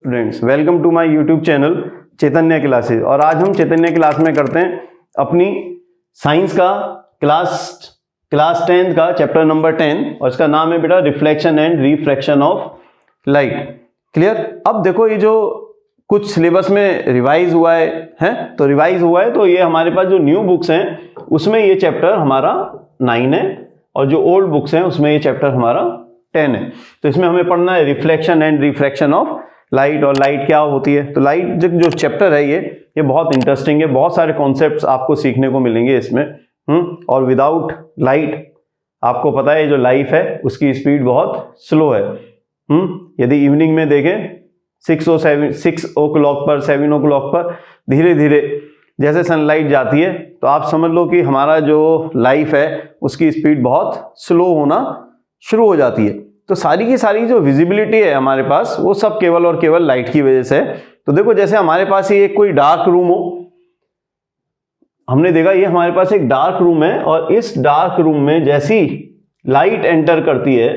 Students, welcome to my YouTube channel Chaitanya classes. और आज हम चैतन्य क्लास में करते हैं अपनी साइंस का क्लास 10 का चैप्टर नंबर 10 और इसका नाम है बेटा reflection and refraction of light. Clear? अब देखो ये जो कुछ सिलेबस में रिवाइज हुआ है तो रिवाइज हुआ है तो ये हमारे पास जो न्यू बुक्स हैं उसमें ये चैप्टर हमारा 9 है और जो ओल्ड बुक्स हैं उसमें ये चैप्टर हमारा 10 है। तो इसमें हमें पढ़ना है reflection and refraction of light. और लाइट क्या होती है? तो लाइट जो चैप्टर है ये बहुत इंटरेस्टिंग है, बहुत सारे कॉन्सेप्ट्स आपको सीखने को मिलेंगे इसमें। और विदाउट लाइट आपको पता है जो लाइफ है उसकी स्पीड बहुत स्लो है। यदि इवनिंग में देखें 6 o'clock पर 7 o'clock पर धीरे धीरे जैसे सनलाइट जाती है तो आप समझ लो कि हमारा जो लाइफ है उसकी स्पीड बहुत स्लो होना शुरू हो जाती है। तो सारी की सारी जो विजिबिलिटी है हमारे पास वो सब केवल और केवल लाइट की वजह से है। तो देखो जैसे हमारे पास ये कोई डार्क रूम हो, हमने देखा ये हमारे पास एक डार्क रूम है और इस डार्क रूम में जैसी लाइट एंटर करती है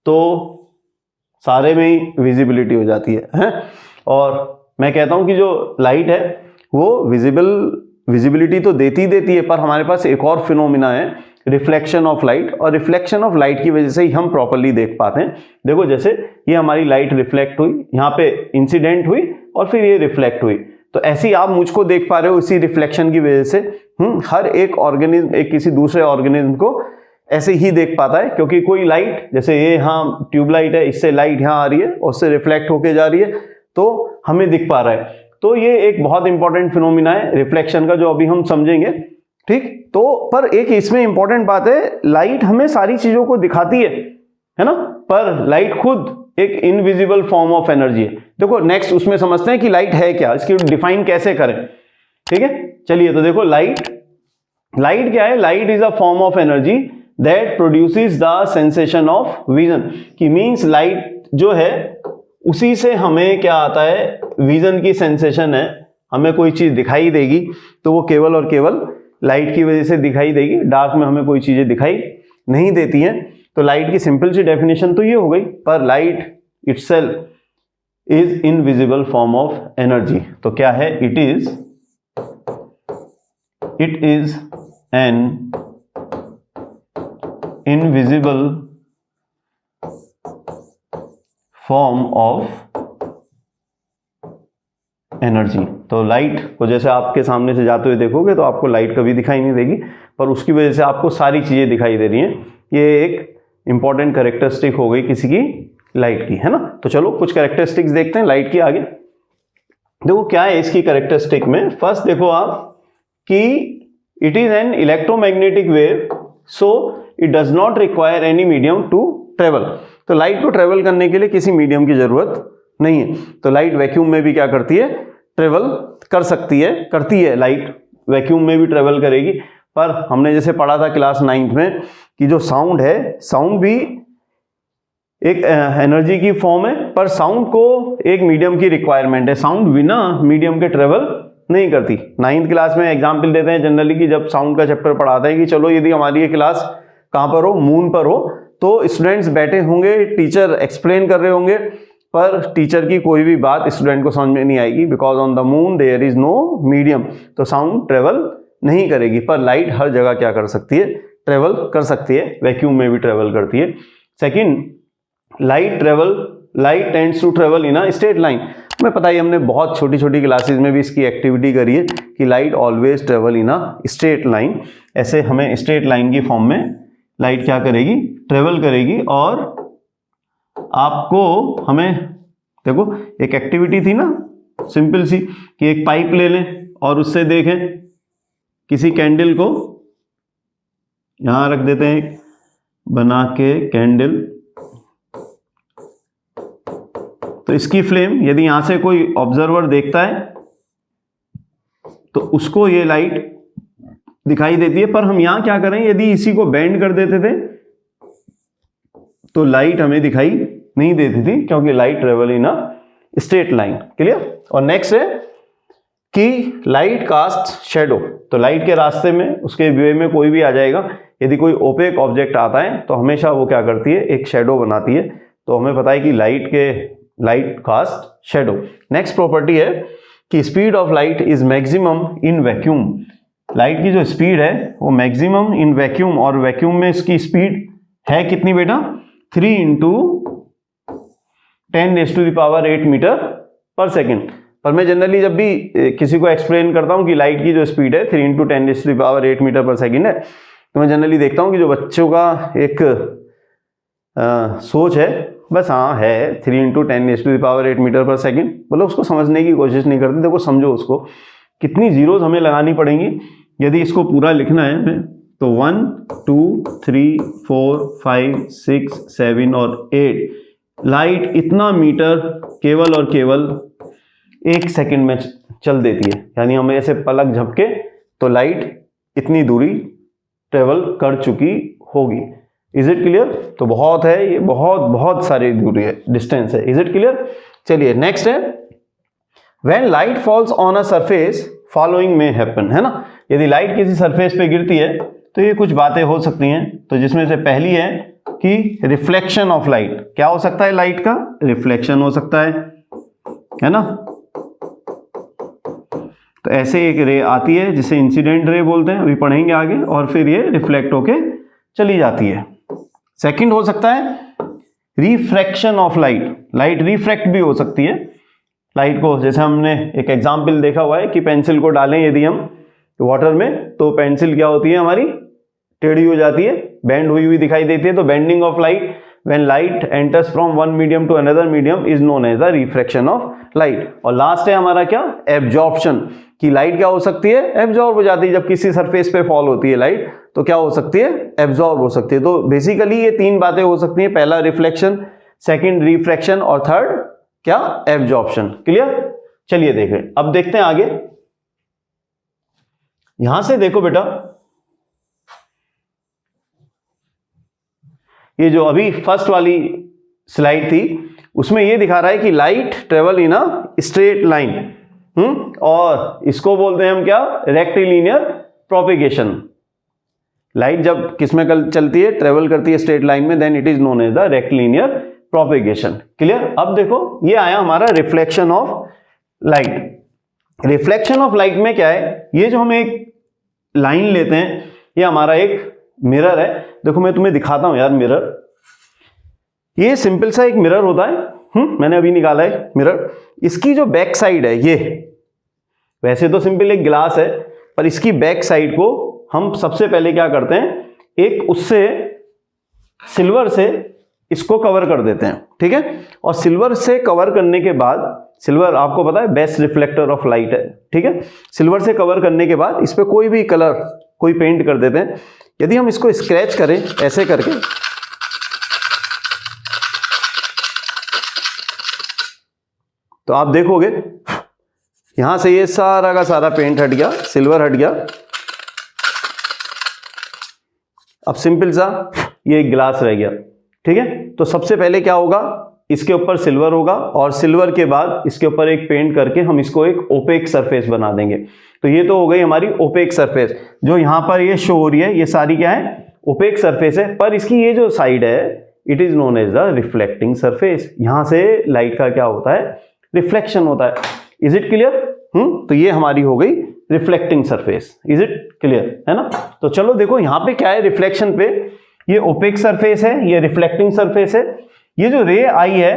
तो सारे में ही विजिबिलिटी हो जाती है। और मैं कहता हूं कि जो लाइट है वो विजिबिलिटी तो देती है, पर हमारे पास एक और फिनोमिना है रिफ्लेक्शन ऑफ लाइट। और रिफ्लेक्शन ऑफ लाइट की वजह से ही हम प्रॉपर्ली देख पाते हैं। देखो जैसे ये हमारी लाइट रिफ्लेक्ट हुई, यहाँ पे इंसिडेंट हुई और फिर ये रिफ्लेक्ट हुई, तो ऐसे ही आप मुझको देख पा रहे हो इसी रिफ्लेक्शन की वजह से। हर एक ऑर्गेनिज्म एक किसी दूसरे ऑर्गेनिज्म को ऐसे ही देख पाता है, क्योंकि कोई लाइट जैसे ये यहाँ ट्यूबलाइट है, इससे लाइट यहाँ आ रही है और उससे रिफ्लेक्ट होके जा रही है तो हमें दिख पा रहा है। तो ये एक बहुत इंपॉर्टेंट फिनोमिना है रिफ्लेक्शन का जो अभी हम समझेंगे। ठीक, तो पर एक इसमें इंपॉर्टेंट बात है, लाइट हमें सारी चीजों को दिखाती है ना, पर लाइट खुद एक इनविजिबल फॉर्म ऑफ एनर्जी है। देखो नेक्स्ट उसमें समझते हैं कि लाइट है क्या, इसकी डिफाइन कैसे करें। ठीक है, चलिए तो देखो लाइट क्या है? Light is a form of energy that produces the sensation of vision. की मीन्स लाइट जो है उसी से हमें क्या आता है, विजन की सेंसेशन है, हमें कोई चीज दिखाई देगी तो वो केवल और केवल लाइट की वजह से दिखाई देगी। डार्क में हमें कोई चीजें दिखाई नहीं देती हैं। तो लाइट की सिंपल सी डेफिनेशन तो ये हो गई, पर light itself is invisible form of energy. तो क्या है? It is an invisible form of energy. तो लाइट को जैसे आपके सामने से जाते हुए देखोगे तो आपको लाइट कभी दिखाई नहीं देगी, पर उसकी वजह से आपको सारी चीजें दिखाई दे रही हैं। ये एक इंपॉर्टेंट कैरेक्टरिस्टिक हो गई किसी की लाइट की, है ना। तो चलो कुछ कैरेक्टरिस्टिक्स देखते हैं लाइट की आगे। देखो क्या है इसकी कैरेक्टरिस्टिक में। फर्स्ट देखो आप कि it is an electromagnetic wave, so it does not require any medium to travel. तो लाइट को ट्रेवल करने के लिए किसी मीडियम की जरूरत नहीं है। तो लाइट वैक्यूम में भी क्या करती है? ट्रेवल कर सकती है, करती है। लाइट वैक्यूम में भी ट्रेवल करेगी। पर हमने जैसे पढ़ा था क्लास 9th में कि जो साउंड है, साउंड भी एक एनर्जी की फॉर्म है, पर साउंड को एक मीडियम की रिक्वायरमेंट है। साउंड बिना मीडियम के ट्रेवल नहीं करती। 9th क्लास में एग्जाम्पल देते हैं जनरली कि जब साउंड का चैप्टर पढ़ाते हैं कि चलो यदि हमारी ये क्लास कहाँ पर हो, मून पर हो, तो स्टूडेंट्स बैठे होंगे, टीचर एक्सप्लेन कर रहे होंगे, पर टीचर की कोई भी बात स्टूडेंट को समझ में नहीं आएगी, because on the moon there is no medium. तो साउंड ट्रेवल नहीं करेगी। पर लाइट हर जगह क्या कर सकती है? ट्रेवल कर सकती है, वैक्यूम में भी ट्रेवल करती है। Second, light tends to travel in a straight line. हमें पता है, हमने बहुत छोटी छोटी क्लासेस में भी इसकी एक्टिविटी करी है कि light always travel in a straight line. ऐसे हमें स्ट्रेट लाइन की फॉर्म में लाइट क्या करेगी? ट्रेवल करेगी। और आपको हमें देखो एक एक्टिविटी थी ना सिंपल सी कि एक पाइप ले लें और उससे देखें किसी कैंडल को यहां रख देते हैं बना के कैंडल, तो इसकी फ्लेम यदि यहां से कोई ऑब्जर्वर देखता है तो उसको ये लाइट दिखाई देती है। पर हम यहां क्या करें, यदि इसी को बेंड कर देते थे तो लाइट हमें दिखाई नहीं देती थी, क्योंकि light travel in a straight line. Clear? और नेक्स्ट है कि लाइट कास्ट शैडो। तो लाइट के रास्ते में, उसके वे में कोई भी आ जाएगा, यदि कोई ओपेक ऑब्जेक्ट आता है तो हमेशा वो क्या करती है? एक शैडो बनाती है। तो हमें पता है कि लाइट के light cast shadow. Next property है कि speed of light is maximum in vacuum. Light की जो स्पीड है वो मैक्सिमम इन वैक्यूम, और वैक्यूम में इसकी स्पीड है कितनी बेटा, 3 × 10⁸ मीटर पर सेकेंड। पर मैं जनरली जब भी किसी को एक्सप्लेन करता हूं कि लाइट की जो स्पीड है 3 × 10⁸ मीटर पर सेकेंड है, तो मैं जनरली देखता हूं कि जो बच्चों का एक सोच है, बस हाँ है 3 × 10⁸ मीटर पर सेकेंड, मतलब उसको समझने की कोशिश नहीं करते। देखो समझो उसको, कितनी जीरोज हमें लगानी पड़ेंगी यदि इसको पूरा लिखना है हमें, तो 1 2 3 4 5 6 7 और 8 लाइट इतना मीटर केवल और केवल 1 सेकंड में चल देती है। यानी हमें ऐसे पलक झपके तो लाइट इतनी दूरी ट्रेवल कर चुकी होगी। Is it clear? तो बहुत है ये, बहुत बहुत सारी दूरी है, डिस्टेंस है। Is it clear? चलिए नेक्स्ट है, when light falls on a surface following में हैपन, है ना। यदि लाइट किसी सरफेस पे गिरती है तो ये कुछ बातें हो सकती हैं। तो जिसमें से पहली है कि रिफ्लेक्शन ऑफ लाइट। क्या हो सकता है? लाइट का रिफ्लेक्शन हो सकता है ना। तो ऐसे एक रे आती है जिसे इंसिडेंट रे बोलते हैं, अभी पढ़ेंगे आगे, और फिर ये रिफ्लेक्ट होके चली जाती है। सेकंड हो सकता है refraction of light. Light refract भी हो सकती है। लाइट को, जैसे हमने एक एग्जाम्पल देखा हुआ है कि पेंसिल को डालें यदि हम वाटर में, तो पेंसिल क्या होती है हमारी, टेढ़ी हो जाती है, बेंड हुई दिखाई देती है। तो bending of light when light enters from one medium to another medium is known as the refraction of light. और लास्ट है हमारा क्या, एब्जॉर्प्शन, कि लाइट क्या हो सकती है, एब्जॉर्ब हो जाती है। जब किसी सरफेस पे फॉल होती है लाइट तो क्या हो सकती है, एब्जॉर्ब हो सकती है। तो बेसिकली ये 3 बातें हो सकती हैं, पहला रिफ्लेक्शन, सेकंड रिफ्रैक्शन और थर्ड क्या, एब्जॉर्प्शन। क्लियर? चलिए देखें, अब देखते हैं आगे। यहां से देखो बेटा, ये जो अभी फर्स्ट वाली स्लाइड थी उसमें ये दिखा रहा है कि light travel in a straight line, और इसको बोलते हैं हम क्या, रेक्टिलिनियर प्रोपिगेशन। लाइट जब किसमें चलती है, ट्रेवल करती है स्ट्रेट लाइन में, then it is known as the rectilinear propagation. Clear? अब देखो ये आया हमारा reflection of light. Reflection of light में क्या है, ये जो हम एक लाइन लेते हैं, ये हमारा एक मिरर है। देखो मैं तुम्हें दिखाता हूं यार मिरर, ये सिंपल सा एक मिरर होता है, मैंने अभी निकाला है मिरर। इसकी जो बैक साइड है, ये वैसे तो सिंपल एक ग्लास है, पर इसकी बैक साइड को हम सबसे पहले क्या करते हैं, एक उससे सिल्वर से इसको कवर कर देते हैं, ठीक है। और सिल्वर से कवर करने के बाद, सिल्वर आपको पता है बेस्ट रिफ्लेक्टर ऑफ लाइट है, ठीक है। सिल्वर से कवर करने के बाद इस पे कोई भी कलर, कोई पेंट कर देते हैं। यदि हम इसको स्क्रैच करें ऐसे करके, तो आप देखोगे यहां से ये सारा का सारा पेंट हट गया, सिल्वर हट गया। अब सिंपल सा ये एक ग्लास रह गया, ठीक है। तो सबसे पहले क्या होगा, इसके ऊपर सिल्वर होगा, और सिल्वर के बाद इसके ऊपर एक पेंट करके हम इसको एक ओपेक सरफेस बना देंगे। तो ये तो हो गई हमारी ओपेक सरफेस। जो यहां पर ये शो हो रही है, ये सारी क्या है, ओपेक सरफेस है। पर इसकी ये जो साइड है, it is known as the reflecting surface. यहां से लाइट का क्या होता है, रिफ्लेक्शन होता है। Is it clear? तो ये हमारी हो गई reflecting surface. Is it clear, है ना। तो चलो देखो यहां पे क्या है, रिफ्लेक्शन पे ये ओपेक सरफेस है, ये रिफ्लेक्टिंग सरफेस है। ये जो रे आई है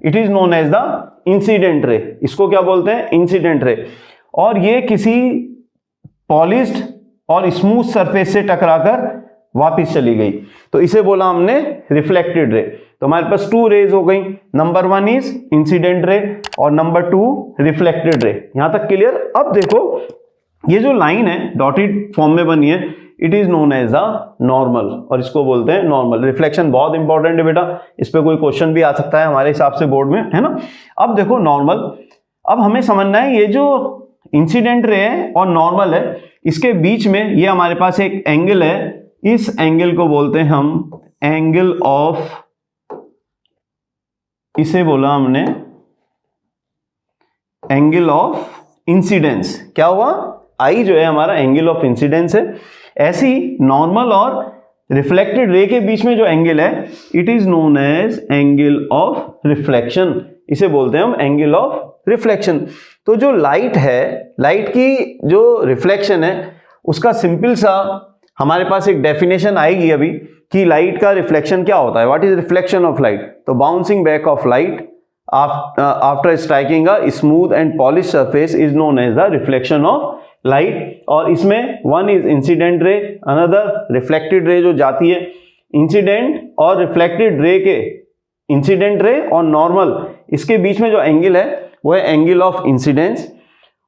it is known as the incident ray. इसको क्या बोलते हैं, इंसिडेंट रे। और ये किसी पॉलिश्ड और स्मूथ सरफेस से टकराकर वापस चली गई, तो इसे बोला हमने रिफ्लेक्टेड रे। तो हमारे पास 2 रेज हो गई, नंबर 1 इज इंसिडेंट रे और नंबर 2 रिफ्लेक्टेड रे। यहां तक क्लियर? अब देखो ये जो लाइन है डॉटेड फॉर्म में बनी है, it is known as a normal, और इसको बोलते हैं नॉर्मल। रिफ्लेक्शन बहुत इंपॉर्टेंट है बेटा, इस पे कोई क्वेश्चन भी आ सकता है हमारे हिसाब से बोर्ड में, है ना। अब देखो नॉर्मल, अब हमें समझना है ये जो इंसिडेंट रे है और नॉर्मल है, इसके बीच में ये हमारे पास एक एंगल है। इस एंगल को बोलते हैं हम एंगल ऑफ, इसे बोला हमने एंगल ऑफ इंसिडेंस। क्या हुआ, आई जो है हमारा एंगल ऑफ इंसिडेंस है। ऐसी नॉर्मल और रिफ्लेक्टेड रे के बीच में जो एंगल है it is known as angle of reflection, इसे बोलते हैं हम एंगल ऑफ रिफ्लेक्शन। तो जो लाइट है, लाइट की जो रिफ्लेक्शन है उसका सिंपल सा हमारे पास एक डेफिनेशन आएगी अभी कि लाइट का रिफ्लेक्शन क्या होता है, what is reflection of light. तो bouncing back of light after striking a smooth and polish surface is known as the reflection of light. और इसमें one is incident ray, another reflected ray जो जाती है। Incident और reflected ray के, incident ray और normal, इसके बीच में जो एंगल है वो है एंगल ऑफ इंसिडेंस,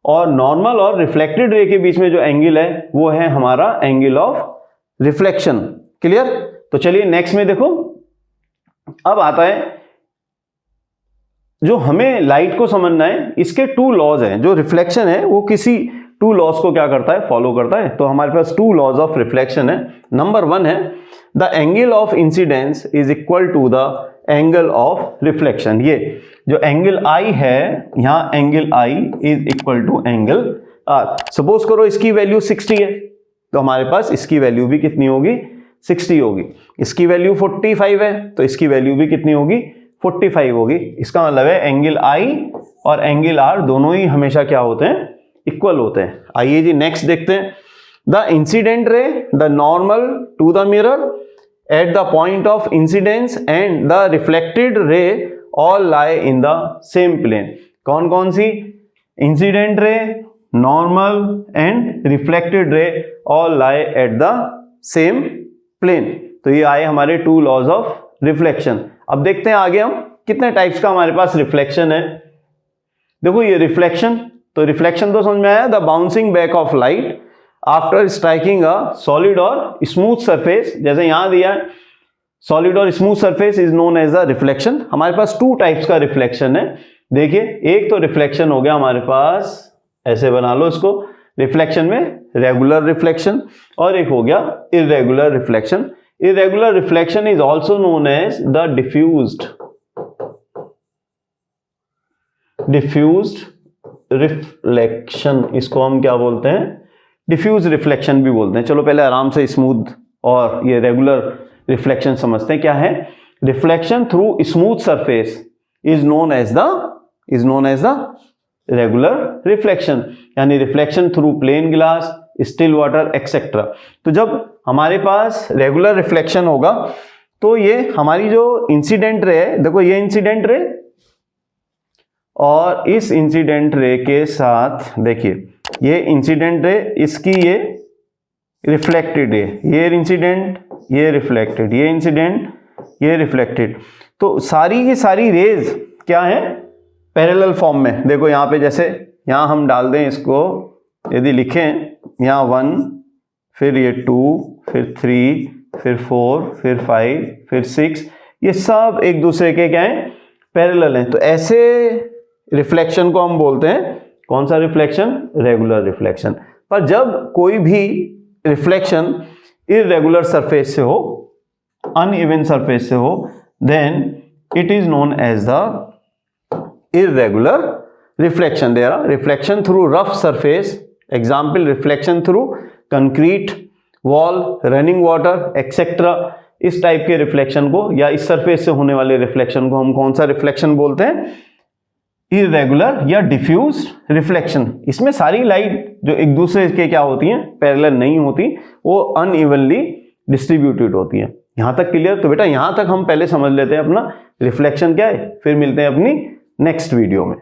और नॉर्मल और रिफ्लेक्टेड रे के बीच में जो एंगल है वो है हमारा एंगल ऑफ रिफ्लेक्शन। क्लियर? तो चलिए नेक्स्ट में देखो, अब आता है जो हमें लाइट को समझना है, इसके टू लॉज हैं। जो रिफ्लेक्शन है वो किसी टू लॉज को क्या करता है, फॉलो करता है। तो हमारे पास टू लॉज ऑफ रिफ्लेक्शन है। नंबर वन है the angle of incidence is equal to the angle of reflection. ये जो एंगल आई है, यहां angle I is equal to angle R. Suppose करो इसकी वैल्यू 60 है, तो हमारे पास इसकी वैल्यू भी कितनी होगी, 60 होगी। इसकी वैल्यू 45 है, तो इसकी वैल्यू भी कितनी होगी, 45 होगी। इसका मतलब है एंगल आई और एंगल आर दोनों ही हमेशा क्या होते हैं, इक्वल होते हैं। आइए जी नेक्स्ट देखते हैं। The incident ray the normal to the mirror at the point of incidence and the reflected ray all lie in the same plane. कौन कौन सी? Incident ray, normal and reflected ray all lie at the same plane. तो ये आए हमारे to laws of reflection. अब देखते हैं आगे हम कितने टाइप्स का हमारे पास रिफ्लेक्शन है। देखो ये रिफ्लेक्शन, तो रिफ्लेक्शन तो समझ में आया, the bouncing back of light after striking a solid और स्मूथ सरफेस। जैसे यहां दिया है सॉलिड और smooth surface is known as a reflection. हमारे पास टू टाइप्स का रिफ्लेक्शन है। देखिए एक तो रिफ्लेक्शन हो गया हमारे पास, ऐसे बना लो इसको, रिफ्लेक्शन में रेगुलर रिफ्लेक्शन, और एक हो गया irregular reflection. Irregular reflection is also known as the diffused reflection. इसको हम क्या बोलते हैं, डिफ्यूज रिफ्लेक्शन भी बोलते हैं। चलो पहले आराम से स्मूथ और ये रेगुलर रिफ्लेक्शन समझते हैं क्या है। Reflection through smooth surface is known as the regular reflection, यानी reflection through plane glass, still water etcetera. तो जब हमारे पास रेगुलर रिफ्लेक्शन होगा तो ये हमारी जो इंसिडेंट रे है, देखो ये इंसिडेंट रे और इस इंसिडेंट रे के साथ देखिए ये इंसिडेंट रे, इसकी ये रिफ्लेक्टेड है, ये इंसिडेंट, ये रिफ्लेक्टेड, ये इंसिडेंट, ये रिफ्लेक्टेड। तो सारी की सारी रेज क्या है, पैरेलल फॉर्म में। देखो यहाँ पे जैसे यहाँ हम डाल दें इसको, यदि लिखें यहाँ 1, फिर ये 2, फिर 3, फिर 4, फिर 5, फिर 6, ये सब एक दूसरे के क्या है, पैरेलल हैं। तो ऐसे रिफ्लेक्शन को हम बोलते हैं कौन सा रिफ्लेक्शन, रेगुलर रिफ्लेक्शन। पर जब कोई भी रिफ्लेक्शन इरेगुलर सरफेस से हो, अनइवन सरफेस से हो, then it is known as the irregular reflection. There are reflection through rough surface, example reflection through concrete wall, running water etc. इस टाइप के रिफ्लेक्शन को या इस सरफेस से होने वाले रिफ्लेक्शन को हम कौन सा रिफ्लेक्शन बोलते हैं, इरेगुलर या डिफ्यूज रिफ्लेक्शन। इसमें सारी लाइट जो एक दूसरे के क्या होती हैं, पैरेलल नहीं होती, वो अनइवनली डिस्ट्रीब्यूटेड होती हैं। यहां तक क्लियर? तो बेटा यहां तक हम पहले समझ लेते हैं अपना रिफ्लेक्शन क्या है, फिर मिलते हैं अपनी नेक्स्ट वीडियो में।